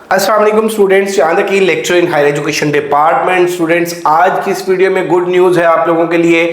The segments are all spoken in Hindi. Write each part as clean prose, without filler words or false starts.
अस्सलाम वालेकुम स्टूडेंट्स, चांद की lecture in higher education department. Students, आज की इस वीडियो में गुड न्यूज़ है आप लोगों के लिए।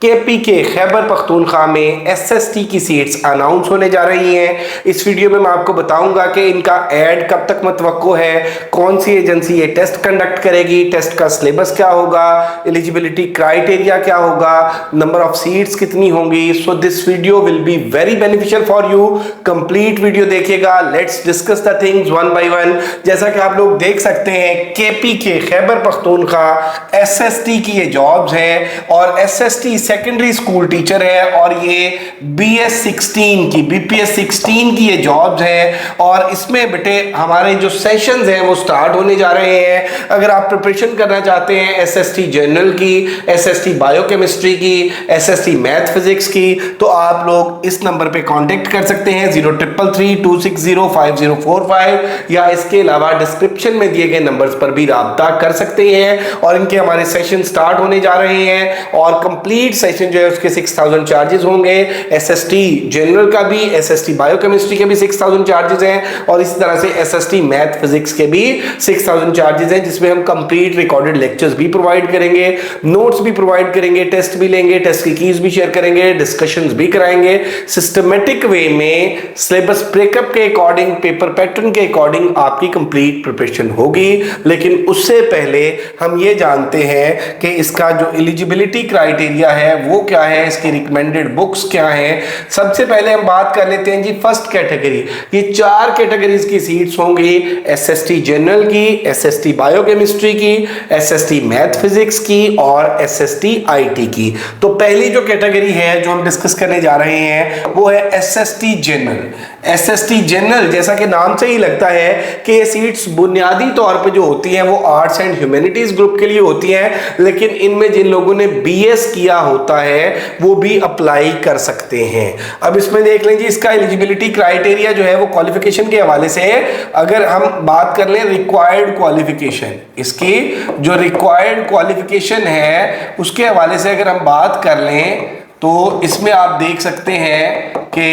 केपीके खैबर पख्तूनख्वा में एसएसटी की सीट्स अनाउंस होने जा रही हैं। इस वीडियो में मैं आपको बताऊंगा कि इनका ऐड कब तक मुतवक्को है, कौन सी एजेंसी ये टेस्ट कंडक्ट करेगी, टेस्ट का सिलेबस क्या होगा, एलिजिबिलिटी क्राइटेरिया क्या होगा, नंबर ऑफ सीट्स कितनी होंगी। So this video will be very beneficial for you. Complete video देखिएगा। Let's discuss the things one by one. जैसा कि आप लोग देख सकते हैं, केपीके खैबर पख्तूनख्वा एसएसटी की ये जॉब्स हैं और एसएसटी सेकेंडरी स्कूल टीचर है और ये बीएस 16 की बीपीएस 16 की ये जॉब्स हैं और इसमें बेटे हमारे जो सेशंस हैं वो स्टार्ट होने जा रहे हैं। अगर आप प्रिपरेशन करना चाहते हैं एसएसटी जनरल की, एसएसटी बायोकेमिस्ट्री की, एसएसटी मैथ फिजिक्स की, तो आप लोग इस नंबर पे कांटेक्ट कर सकते हैं 0333260545 या इसके अलावा डिस्क्रिप्शन में दिए गए नंबर्स पर भी राब्ता कर सकते हैं। और इनके हमारे सेशन स्टार्ट होने जा रहे हैं और कंप्लीट सेशन जो है उसके 6000 चार्जेस होंगे। एसएसटी जनरल का भी, एसएसटी बायोकेमिस्ट्री के भी 6000 चार्जेस हैं और इसी तरह से एसएसटी मैथ फिजिक्स के भी 6000 चार्जेस हैं, जिसमें हम कंप्लीट रिकॉर्डेड लेक्चर्स भी प्रोवाइड करेंगे, नोट्स भी प्रोवाइड करेंगे, टेस्ट भी लेंगे, टेस्ट की कीज भी शेयर करेंगे, डिस्कशंस भी कराएंगे। सिस्टमेटिक वे में सिलेबस ब्रेकअप के अकॉर्डिंग, पेपर पैटर्न के अकॉर्डिंग आपकी कंप्लीट प्रिपरेशन होगी। लेकिन उससे पहले हम ये जानते हैं कि इसका जो एलिजिबिलिटी क्राइटेरिया है वो क्या है, इसकी रिकमेंडेड बुक्स क्या हैं। सबसे पहले हम बात कर लेते हैं जी फर्स्ट कैटेगरी। ये 4 कैटेगरीज की सीट्स होंगी, एसएसटी जनरल की, एसएसटी बायोकेमिस्ट्री की, एसएसटी मैथ फिजिक्स की और एसएसटी आईटी की। तो पहली जो कैटेगरी है जो हम डिस्कस करने जा रहे हैं वो है एसएसटी जनरल। एसएसटी जनरल, जैसा कि नाम से ही लगता है कि ये सीट्स बुनियादी तौर पे जो होती हैं वो आर्ट्स एंड ह्यूमैनिटीज ग्रुप के लिए होती हैं, लेकिन इनमें जिन लोगों ने बीएस किया होता है वो भी अप्लाई कर सकते हैं। अब इसमें देख लें जी, इसका एलिजिबिलिटी क्राइटेरिया जो है वो क्वालिफिकेशन के हवाले से है। अगर हम बात कर लें रिक्वायर्ड क्वालिफिकेशन, इसकी जो रिक्वायर्ड क्वालिफिकेशन है उसके हवाले से अगर हम बात कर लें तो इसमें आप देख सकते हैं कि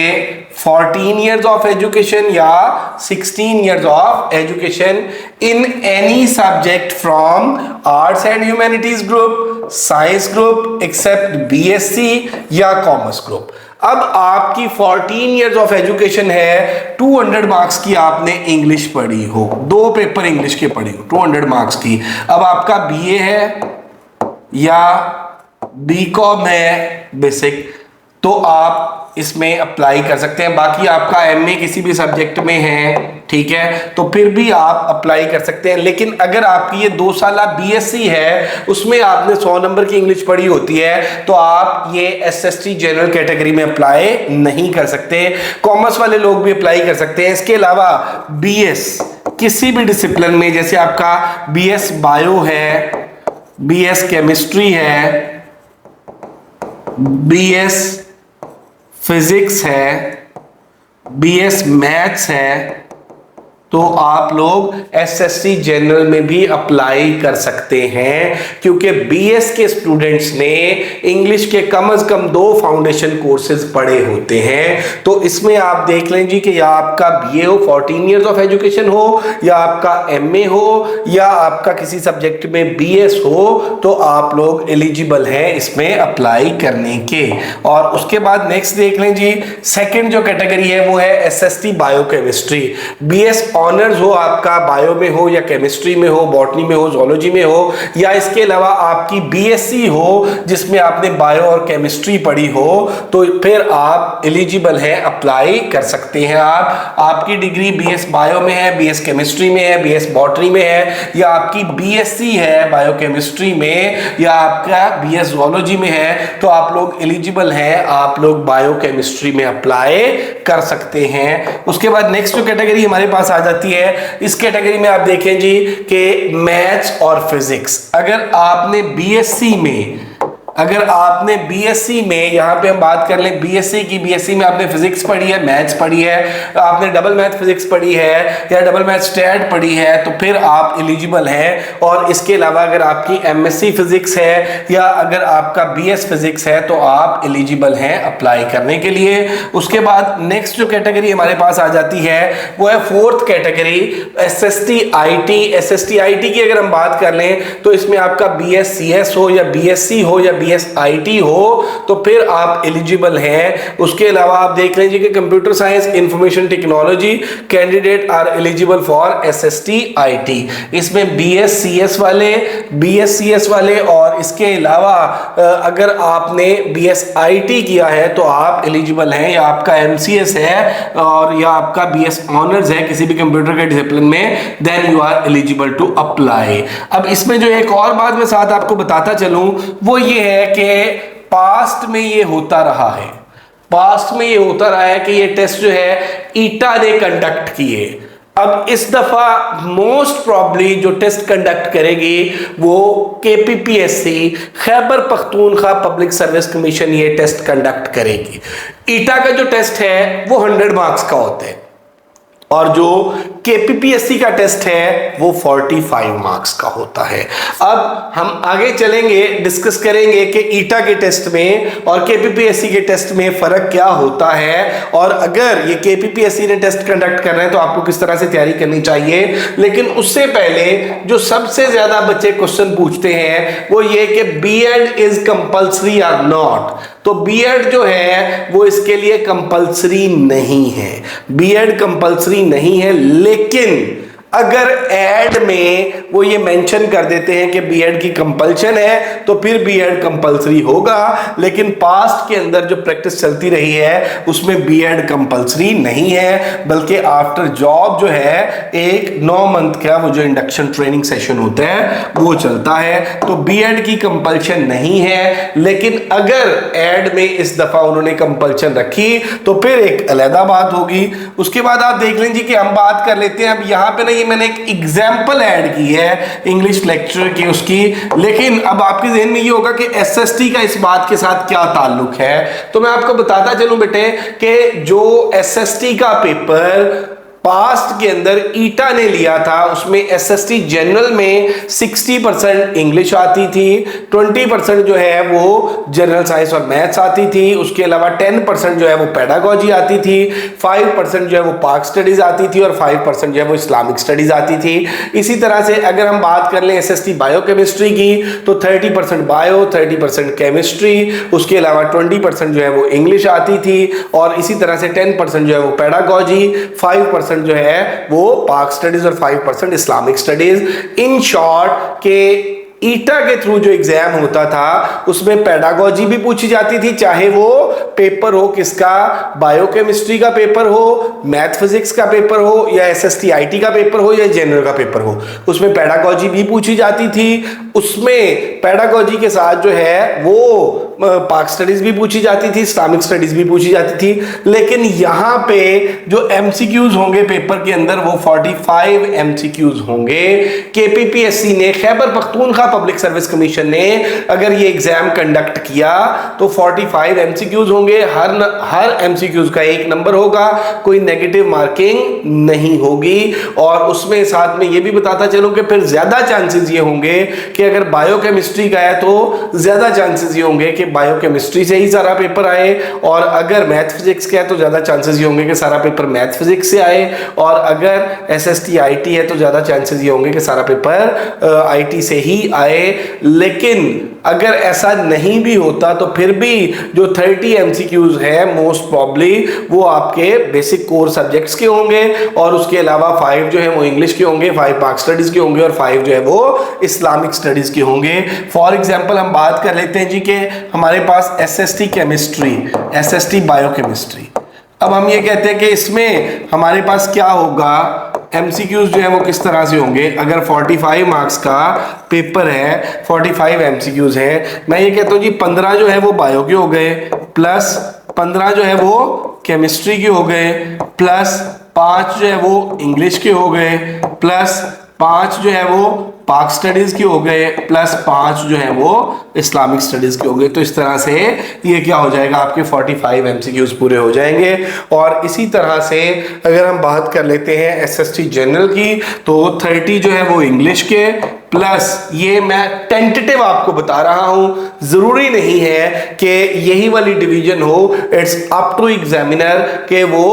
14 years of education या 16 years of education in any subject from arts and humanities group, science group except BSc या commerce group। अब आपकी 14 years of education है, 200 मार्क्स की आपने इंग्लिश पढ़ी हो, 2 पेपर इंग्लिश के पढ़ी हो 200 मार्क्स की। अब आपका बीए है या बीकॉम है बेसिक, तो आप इसमें अप्लाई कर सकते हैं। बाकी आपका एमए किसी भी सब्जेक्ट में है, ठीक है, तो फिर भी आप अप्लाई कर सकते हैं। लेकिन अगर आपकी ये 2 साल बीएससी है, उसमें आपने 100 नंबर की इंग्लिश पढ़ी होती है, तो आप ये एसएसटी जनरल कैटेगरी में अप्लाई नहीं कर सकते। कॉमर्स वाले लोग भी अप्लाई कर सकते हैं। इसके अलावा बीएस किसी भी डिसिप्लिन में, जैसे आपका बीएस बायो है, बीएस केमिस्ट्री है, बीएस फिजिक्स है, बीएस मैथ्स है, तो आप लोग एसएससी जनरल में भी अप्लाई कर सकते हैं, क्योंकि बीएस के स्टूडेंट्स ने इंग्लिश के कम से कम 2 फाउंडेशन कोर्सेज पढ़े होते हैं। तो इसमें आप देख लें जी कि या आपका बीए हो, 14 इयर्स ऑफ एजुकेशन हो, या आपका एमए हो, या आपका किसी सब्जेक्ट में बीएस हो, तो आप लोग एलिजिबल हैं इसमें अप्लाई करने के। और उसके बाद नेक्स्ट देख लें जी, सेकेंड जो कैटेगरी है वो है एसएसटी बायोकेमिस्ट्री। बीएस ऑनर्स हो आपका, बायो में हो या केमिस्ट्री में हो, बॉटनी में हो, जोलॉजी में हो, या इसके अलावा आपकी बीएससी हो जिसमें आपने बायो और केमिस्ट्री पढ़ी हो, तो फिर आप एलिजिबल हैं, अप्लाई कर सकते हैं। आपकी डिग्री बीएस बायो में है, बीएस केमिस्ट्री में है, बीएस बॉटनी में है, या आपकी बीएससी है बायो केमिस्ट्री में, या आपका बीएस जोलॉजी में है, तो आप लोग एलिजिबल हैं, आप लोग बायो केमिस्ट्री में अप्लाई कर सकते हैं। उसके बाद नेक्स्ट जो कैटेगरी हमारे पास आ जाती है, इस कैटेगरी में आप देखें जी कि मैथ्स और फिजिक्स, अगर आपने बीएससी में अगर आपने बीएससी में, यहाँ पे हम बात कर लें बीएससी की, बीएससी में आपने फिजिक्स पढ़ी है, मैथ्स पढ़ी है, आपने डबल मैथ फिजिक्स पढ़ी है या डबल मैथ स्टैट पढ़ी है, तो फिर आप एलिजिबल हैं। और इसके अलावा अगर आपकी एमएससी फिजिक्स है या अगर आपका बीएस फिजिक्स है तो आप एलिजिबल हैं अप्लाई करने के लिए। उसके बाद नेक्स्ट जो कैटेगरी हमारे पास आ जाती है वो है fourth category, SST IT. SST IT की अगर हम बात कर लें तो इसमें आपका बीएससीएस हो या बीएससी हो या बीएसआईटी हो तो फिर आप एलिजिबल हैं। उसके अलावा आप देख लीजिए कि computer science information technology candidate are eligible for SST IT. इसमें बीएससीएस वाले और इसके अलावा अगर आपने बीएसआईटी किया है तो आप एलिजिबल हैं, या आपका एमसीएस है और या आपका बीएस ऑनर्स है किसी भी कंप्यूटर के डिसिप्लिन में, then you are eligible to apply. अब इसमें जो एक और बात मैं साथ आपको बताता चलूं वो ये है कि पास्ट में ये होता रहा है, कि ये टेस्ट जो है ईटा ने कंडक्ट किए। अब इस दफा मोस्ट प्रॉब्ली जो टेस्ट कंडक्ट करेगी वो KPPSC, Khyber Pakhtunkhwa public service commission ये टेस्ट कंडक्ट करेगी। ईटा का जो टेस्ट है वो 100 मार्क्स का होता है और जो केपीपीएससी का टेस्ट है वो 45 मार्क्स का होता है। अब हम आगे चलेंगे, डिस्कस करेंगे कि ईटा के टेस्ट में और केपीपीएससी के टेस्ट में फर्क क्या होता है, और अगर ये केपीपीएससी ने टेस्ट कंडक्ट कर रहे हैं तो आपको किस तरह से तैयारी करनी चाहिए। लेकिन उससे पहले जो सबसे ज्यादा बच्चे क्वेश्चन पूछते हैं वो ये कि बीएड इज कंपल्सरी और नॉट। तो बीएड जो है वो इसके लिए कंपल्सरी नहीं है, बीएड कंपल्सरी नहीं है, लेकिन अगर एड में वो ये मेंशन कर देते हैं कि बीएड की कंपल्शन है तो फिर बीएड कंपल्सरी होगा। लेकिन पास्ट के अंदर जो प्रैक्टिस चलती रही है उसमें बीएड कंपल्सरी नहीं है, बल्कि आफ्टर जॉब जो है एक 9 मंथ का वो जो इंडक्शन ट्रेनिंग सेशन होता है वो चलता है। तो बीएड की कंपल्शन नहीं है, लेकिन अगर एड में इस दफा उन्होंने कंपल्शन रखी तो फिर एक अलग बात होगी। उसके बाद आप देख लीजिए कि हम बात कर लेते हैं, अब यहाँ पे ना मैंने एक एग्जाम्पल ऐड की है इंग्लिश लेक्चर की उसकी, लेकिन अब आपके जहन में ये होगा कि एसएसटी का इस बात के साथ क्या ताल्लुक है। तो मैं आपको बताता चलूं बेटे कि जो एसएसटी का पेपर पास्ट के अंदर ईटा ने लिया था उसमें एसएसटी जनरल में 60% इंग्लिश आती थी, 20% जो है वो जनरल साइंस और मैथ्स आती थी, उसके अलावा 10% जो है वो पेडागोजी आती थी, 5% जो है वो पाक स्टडीज आती थी और 5% जो है वो इस्लामिक स्टडीज आती थी। इसी तरह से अगर हम बात कर लें एसएसटी बायोकेमिस्ट्री की तो 30% बायो, 30% केमिस्ट्री, उसके अलावा 20% जो है वो इंग्लिश आती थी और इसी तरह से 10% जो है वो पेडागोजी, 5% जो है वो पाक स्टडीज और 5% इस्लामिक स्टडीज। इन शॉर्ट के ईटा के थ्रू जो एग्जाम होता था उसमें पेडागोजी भी पूछी जाती थी, चाहे वो पेपर हो किसका, बायोकेमिस्ट्री का पेपर हो, मैथ फिजिक्स का पेपर हो या एसएसटी आईटी का पेपर हो या जनरल का पेपर हो, उसमें पेडागोजी भी पूछी जाती थी। उसमें पेडागोजी के साथ जो है वो पाक स्टडीज भी पूछी जाती थी, इस्लामिक स्टडीज भी पूछी जाती थी। लेकिन यहाँ पे जो एमसीक्यूज होंगे पेपर के अंदर वो 45 एमसीक्यूज होंगे। केपीपीएससी ने, Khyber Pakhtunkhwa public service commission ने अगर ये एग्जाम कंडक्ट किया तो 45 एमसीक्यूज होंगे, हर एमसीक्यूज का 1 नंबर होगा, कोई नेगेटिव मार्किंग नहीं होगी। और उसमें साथ में ये भी बताता चलूं कि फिर ज्यादा चांसेस ये होंगे कि अगर बायोकेमिस्ट्री का है तो ज्यादा चांसेस ये होंगे कि बायोकेमिस्ट्री से ही सारा पेपर आए, और अगर मैथ फिजिक्स का है तो ज्यादा चांसेस ये होंगे कि सारा पेपर मैथ फिजिक्स से आए, और अगर एसएसटी आईटी है तो ज्यादा चांसेस ये होंगे कि सारा पेपर आईटी से ही आए। लेकिन अगर ऐसा नहीं भी होता तो फिर भी जो 30 एमसीक्यूज है मोस्ट प्रॉब्ली वो आपके बेसिक कोर सब्जेक्ट्स के होंगे, और उसके अलावा 5 जो है वो इंग्लिश के होंगे, 5 पाक स्टडीज के होंगे और 5 जो है वो इस्लामिक स्टडीज के होंगे। फॉर एग्जांपल हम बात कर लेते हैं जी के हमारे पास एसएसटी केमिस्ट्री, एसएसटी बायोकेमिस्ट्री। अब हम ये कहते हैं कि इसमें हमारे पास क्या होगा, एमसीक्यूज जो है वो किस तरह से होंगे। अगर 45 मार्क्स का पेपर है, 45 एमसीक्यूज है, मैं ये कहता हूँ जी 15 जो है वो बायो के हो गए, प्लस 15 जो है वो केमिस्ट्री के हो गए, प्लस 5 जो है वो इंग्लिश के हो गए, प्लस 5 जो है वो पाक स्टडीज के हो गए प्लस 5 जो है वो इस्लामिक स्टडीज के हो गए। तो इस तरह से ये क्या हो जाएगा, आपके 45 एमसीक्यूज पूरे हो जाएंगे। और इसी तरह से अगर हम बात कर लेते हैं एसएसटी जनरल की, तो 30 जो है वो इंग्लिश के प्लस, ये मैं टेंटेटिव आपको बता रहा हूं, जरूरी नहीं है कि यही वाली डिवीजन हो, इट्स अप टू एग्जामिनर कि वो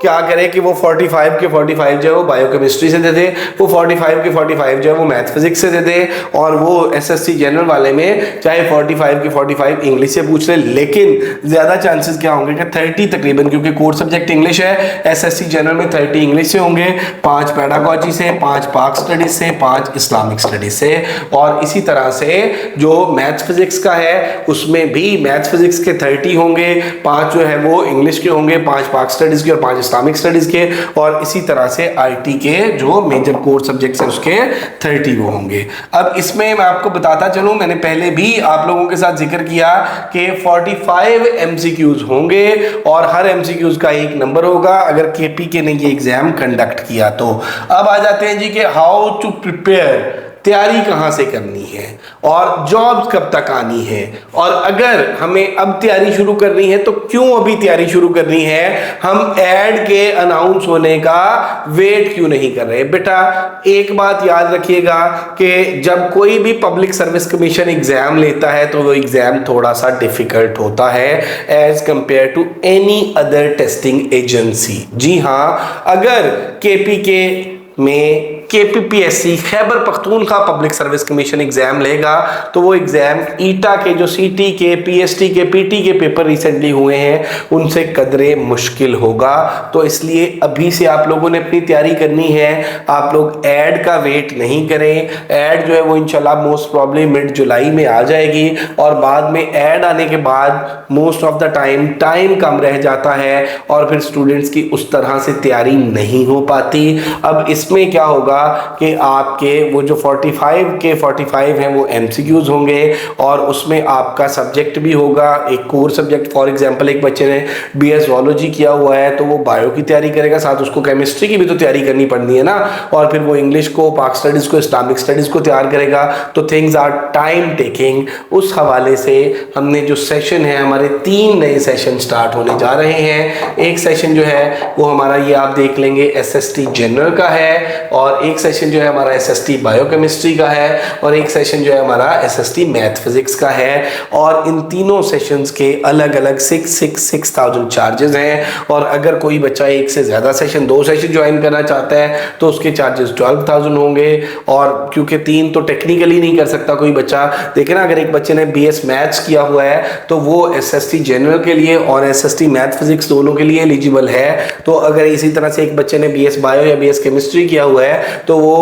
क्या करे कि वो 45 के 45 जो है वो बायोकेमिस्ट्री से दे दे, वो 45 के 45 जो है वो मैथ फिजिक्स से दे दे, और वो एसएससी जनरल वाले में चाहे 45 के 45 इंग्लिश से पूछ ले। लेकिन ज्यादा चांसेस क्या होंगे कि 30 तकरीबन, क्योंकि कोर सब्जेक्ट इंग्लिश है, एसएससी जनरल में 30 इंग्लिश से होंगे, 5 पेडागोजी से, 5 पाक स्टडीज से, 5 इस्लामिक स्टडीज से। और इसी तरह से जो मैथ फिजिक्स का है उसमें भी मैथ फिजिक्स के 30 होंगे, 5 जो है वो इंग्लिश के होंगे, 5 पाक स्टडीज के और 5 इस्लामिक स्टडीज के, और इसी तरह से आईटी के जो मेजर कोर सब्जेक्ट्स हैं उसके 30 वो होंगे। अब इसमें मैं आपको बताता चलूं, मैंने पहले भी आप लोगों के साथ जिक्र किया कि 45 एमसीक्यूज होंगे और हर एमसीक्यूज का एक नंबर होगा अगर केपीके ने ये एग्जाम कंडक्ट किया तो। अब आ जाते हैं जी कि हाउ टू प्रिपेयर, तैयारी कहाँ से करनी है और जॉब्स कब तक आनी है, और अगर हमें अब तैयारी शुरू करनी है तो क्यों अभी तैयारी शुरू करनी है, हम ऐड के अनाउंस होने का वेट क्यों नहीं कर रहे। बेटा एक बात याद रखिएगा कि जब कोई भी पब्लिक सर्विस कमीशन एग्जाम लेता है तो वो एग्जाम थोड़ा सा डिफिकल्ट होता है as compare to any other testing agency. जी हाँ, अगर केपीके में KPPSC Khyber Pakhtunkhwa public service commission exam लेगा तो वो एग्जाम ईटा के जो सीटी के, पीएसटी के, पीटी के पेपर रिसेंटली हुए हैं उनसे कदरे मुश्किल होगा। तो इसलिए अभी से आप लोगों ने अपनी तैयारी करनी है। आप लोग ऐड का वेट नहीं करें, ऐड जो है वो इंशाल्लाह मोस्ट प्रॉब्ली मिड जुलाई में आ जाएगी, और बाद में ऐड आने के बाद मोस्ट ऑफ द टाइम कम रह जाता है और फिर स्टूडेंट्स की उस तरह से तैयारी नहीं हो पाती। अब इसमें क्या होगा कि आपके वो जो 45 के 45 हैं वो एमसीक्यूज होंगे और उसमें आपका सब्जेक्ट भी होगा, एक कोर सब्जेक्ट। फॉर एग्जांपल एक बच्चे ने बीएस जूलॉजी किया हुआ है तो वो बायो की तैयारी करेगा, साथ उसको केमिस्ट्री की भी तो तैयारी करनी पड़नी है ना, और फिर वो इंग्लिश को, पाक स्टडीज को, इस्लामिक स्टडीज को तैयार करेगा। तो थिंग्स आर टाइम टेकिंग। उस हवाले से हमने जो सेशन है, हमारे 3 नए सेशन स्टार्ट होने जा रहे हैं। एक सेशन जो है वो हमारा ये आप देख लेंगे एसएसटी जनरल का है, और एक सेशन जो है हमारा एसएसटी बायोकेमिस्ट्री का है, और एक सेशन जो है हमारा एसएसटी मैथ फिजिक्स का है। और इन तीनों सेशंस के अलग अलग 6,000 चार्जेस हैं, और अगर कोई बच्चा एक से ज़्यादा सेशन, 2 सेशन ज्वाइन करना चाहता है तो उसके चार्जेस 12,000 होंगे। और क्योंकि 3 तो टेक्निकली नहीं कर सकता कोई बच्चा, देखिए ना, अगर एक बच्चे ने बीएस मैथ्स किया हुआ है तो वो एसएसटी जनरल के लिए और एसएसटी मैथ फिजिक्स दोनों के लिए एलिजिबल है। तो अगर इसी तरह से एक बच्चे ने बीएस बायो या बीएस केमिस्ट्री किया हुआ है तो वो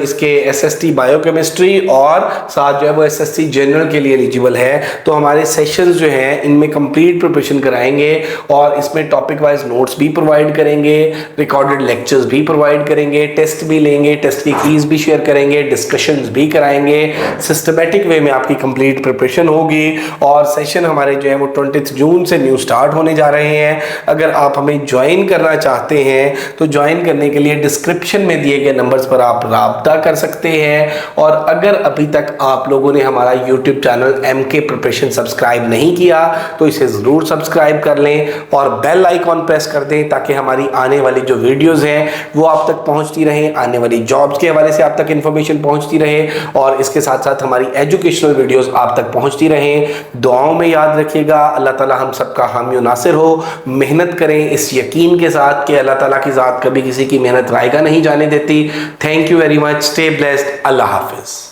इसके एसएसटी बायोकेमिस्ट्री और साथ जो है वो एसएसटी जनरल के लिए एलिजिबल है। तो हमारे सेशंस जो हैं इनमें कंप्लीट प्रिपरेशन कराएंगे, और इसमें टॉपिक वाइज नोट्स भी प्रोवाइड करेंगे, रिकॉर्डेड लेक्चर्स भी प्रोवाइड करेंगे, टेस्ट भी लेंगे, टेस्ट की कीज भी शेयर करेंगे, डिस्कशंस भी कराएंगे। सिस्टमेटिक वे में आपकी कंप्लीट प्रिपरेशन होगी। और सेशन हमारे जो है वो 20 जून से न्यू स्टार्ट होने जा रहे हैं। अगर आप हमें ज्वाइन करना चाहते हैं तो ज्वाइन करने के लिए डिस्क्रिप्शन में दिए गए नंबर्स पर आप राब्ता कर सकते हैं। और अगर अभी तक आप लोगों ने हमारा YouTube channel MK preparation subscribe नहीं किया तो इसे ज़रूर सब्सक्राइब कर लें और बेल आइकॉन प्रेस कर दें ताकि हमारी आने वाली जो वीडियोज़ हैं वो आप तक पहुंचती रहें, आने वाली जॉब्स के हवाले से आप तक इन्फॉर्मेशन पहुंचती रहे, और इसके साथ साथ हमारी एजुकेशनल वीडियोज़ आप तक पहुंचती रहें। दुआओं में याद रखिएगा। अल्लाह ताला हम सबका हामी और नासिर हो। मेहनत करें इस यकीन के साथ कि अल्लाह ताला की ज़ात कभी किसी की मेहनत रायगा नहीं जाने देती। Thank you very much. Stay blessed. अल्लाह हाफिज़।